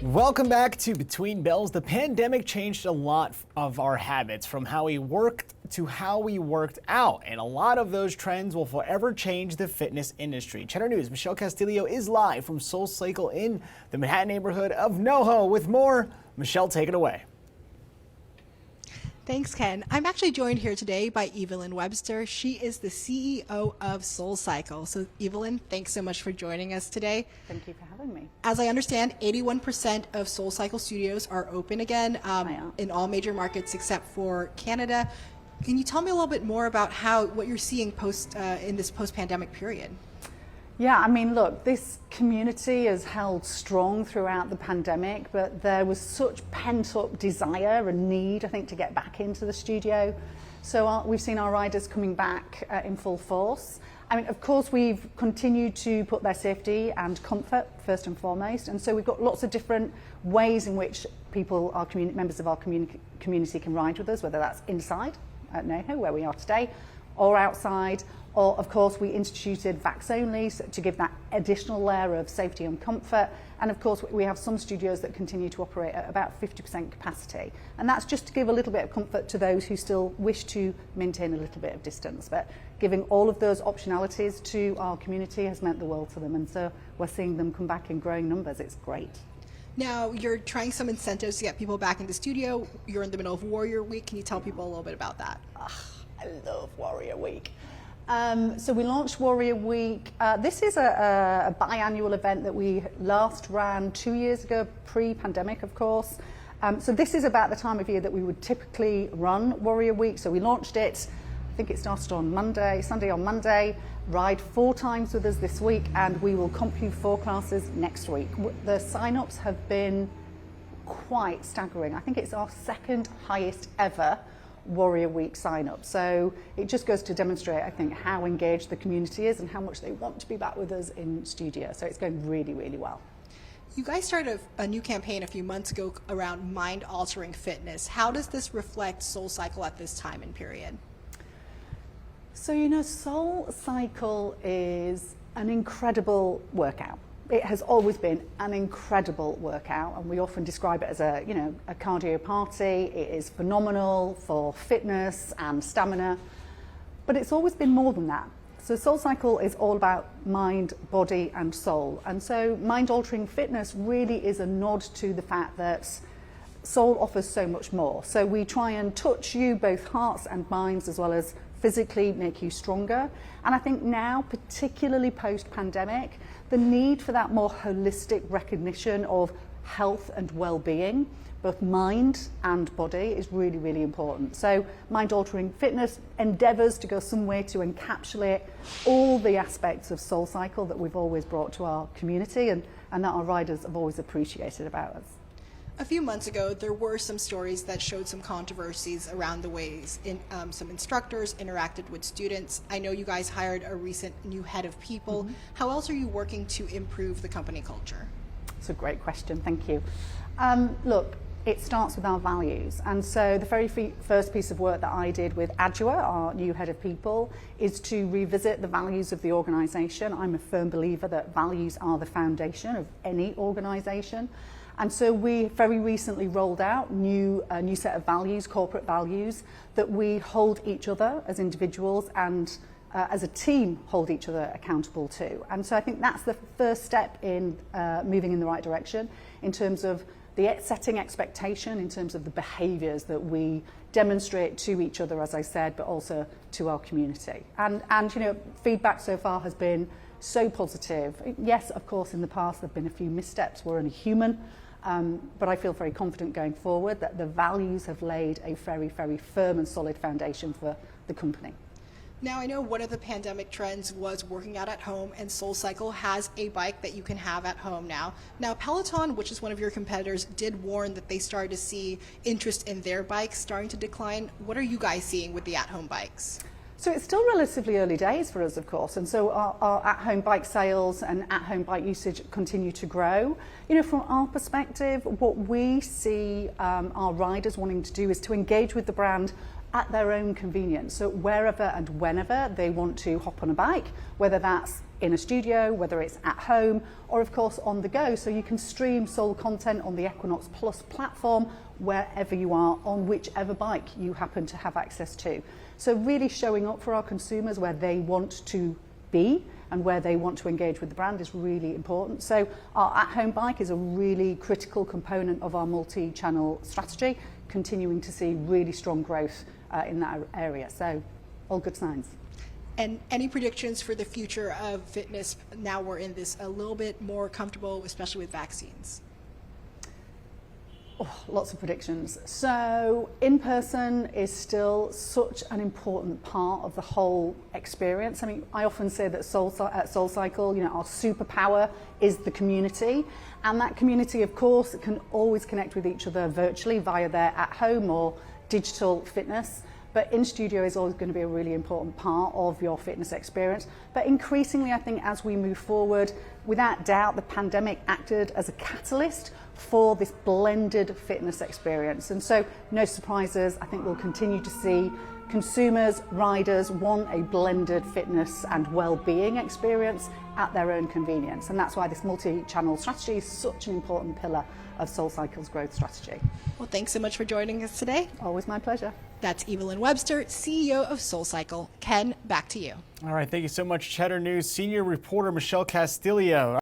Welcome back to Between Bells. The pandemic changed a lot of our habits, from how we worked to how we worked out. And a lot of those trends will forever change the fitness industry. Cheddar News' Michelle Castillo is live from SoulCycle in the Manhattan neighborhood of NoHo with more. Michelle, take it away. Thanks, Ken. I'm actually joined here today by Evelyn Webster. She is the CEO of SoulCycle. So, Evelyn, thanks so much for joining us today. Thank you for having me. As I understand, 81% of SoulCycle studios are open again in all major markets except for Canada. Can you tell me a little bit more about what you're seeing in this post-pandemic period? Yeah, I mean, look, this community has held strong throughout the pandemic, but there was such pent-up desire and need, I think, to get back into the studio. So we've seen our riders coming back in full force. I mean, of course, we've continued to put their safety and comfort first and foremost. And so we've got lots of different ways in which members of our community can ride with us, whether that's inside at NoHo, where we are today, or outside. Or, of course, we instituted vax only to give that additional layer of safety and comfort. And, of course, we have some studios that continue to operate at about 50% capacity. And that's just to give a little bit of comfort to those who still wish to maintain a little bit of distance. But giving all of those optionalities to our community has meant the world to them. And so we're seeing them come back in growing numbers. It's great. Now, you're trying some incentives to get people back in the studio. You're in the middle of Warrior Week. Can you tell people a little bit about that? I love Warrior Week. So we launched Warrior Week. This is a biannual event that we last ran 2 years ago, pre-pandemic, of course. So this is about the time of year that we would typically run Warrior Week. So we launched it, I think it started on Sunday on Monday, ride 4 times with us this week, and we will comp you 4 classes next week. The sign-ups have been quite staggering. I think it's our second highest ever Warrior Week sign up. So it just goes to demonstrate, I think, how engaged the community is and how much they want to be back with us in studio. So it's going really, really well. You guys started a new campaign a few months ago around mind-altering fitness. How does this reflect SoulCycle at this time and period? So, SoulCycle is an incredible workout. It has always been an incredible workout, and we often describe it as a cardio party. It is phenomenal for fitness and stamina, but it's always been more than that. So SoulCycle is all about mind, body, and soul. And so mind-altering fitness really is a nod to the fact that soul offers so much more. So we try and touch you, both hearts and minds, as well as physically make you stronger. And I think now, particularly post-pandemic, the need for that more holistic recognition of health and well-being, both mind and body, is really, really important. So mind-altering fitness endeavours to go some way to encapsulate all the aspects of SoulCycle that we've always brought to our community and that our riders have always appreciated about us. A few months ago, there were some stories that showed some controversies around the ways some instructors interacted with students. I know you guys hired a recent new head of people. Mm-hmm. How else are you working to improve the company culture? It's a great question, thank you. Look, it starts with our values. And so the very first piece of work that I did with Adjua, our new head of people, is to revisit the values of the organisation. I'm a firm believer that values are the foundation of any organisation. And so we very recently rolled out a new set of values, corporate values, that we hold each other as individuals and as a team hold each other accountable to. And so I think that's the first step in moving in the right direction in terms of the setting expectation, in terms of the behaviours that we demonstrate to each other, as I said, but also to our community. And feedback so far has been so positive. Yes, of course, in the past there have been a few missteps. We're only human. But I feel very confident going forward that the values have laid a very, very firm and solid foundation for the company. Now, I know one of the pandemic trends was working out at home, and SoulCycle has a bike that you can have at home now. Now, Peleton, which is one of your competitors, did warn that they started to see interest in their bikes starting to decline. What are you guys seeing with the at-home bikes? So it's still relatively early days for us, of course, and so our at-home bike sales and at-home bike usage continue to grow. From our perspective, what we see our riders wanting to do is to engage with the brand at their own convenience. So wherever and whenever they want to hop on a bike, whether that's in a studio, whether it's at home, or of course on the go. So you can stream Soul content on the Equinox Plus platform wherever you are, on whichever bike you happen to have access to. So really showing up for our consumers where they want to be and where they want to engage with the brand is really important. So our at-home bike is a really critical component of our multi-channel strategy, continuing to see really strong growth in that area. So all good signs. And any predictions for the future of fitness now we're in this a little bit more comfortable, especially with vaccines? Oh, lots of predictions. So in-person is still such an important part of the whole experience. I mean, I often say that at SoulCycle, our superpower is the community. And that community, of course, can always connect with each other virtually via their at-home or digital fitness. But in-studio is always going to be a really important part of your fitness experience. But increasingly, I think as we move forward, without doubt, the pandemic acted as a catalyst for this blended fitness experience. And so, no surprises, I think we'll continue to see consumers, riders want a blended fitness and well-being experience at their own convenience. And that's why this multi-channel strategy is such an important pillar of SoulCycle's growth strategy. Well, thanks so much for joining us today. Always my pleasure. That's Evelyn Webster, CEO of SoulCycle. Ken, back to you. All right, thank you so much, Cheddar News senior reporter Michelle Castillo.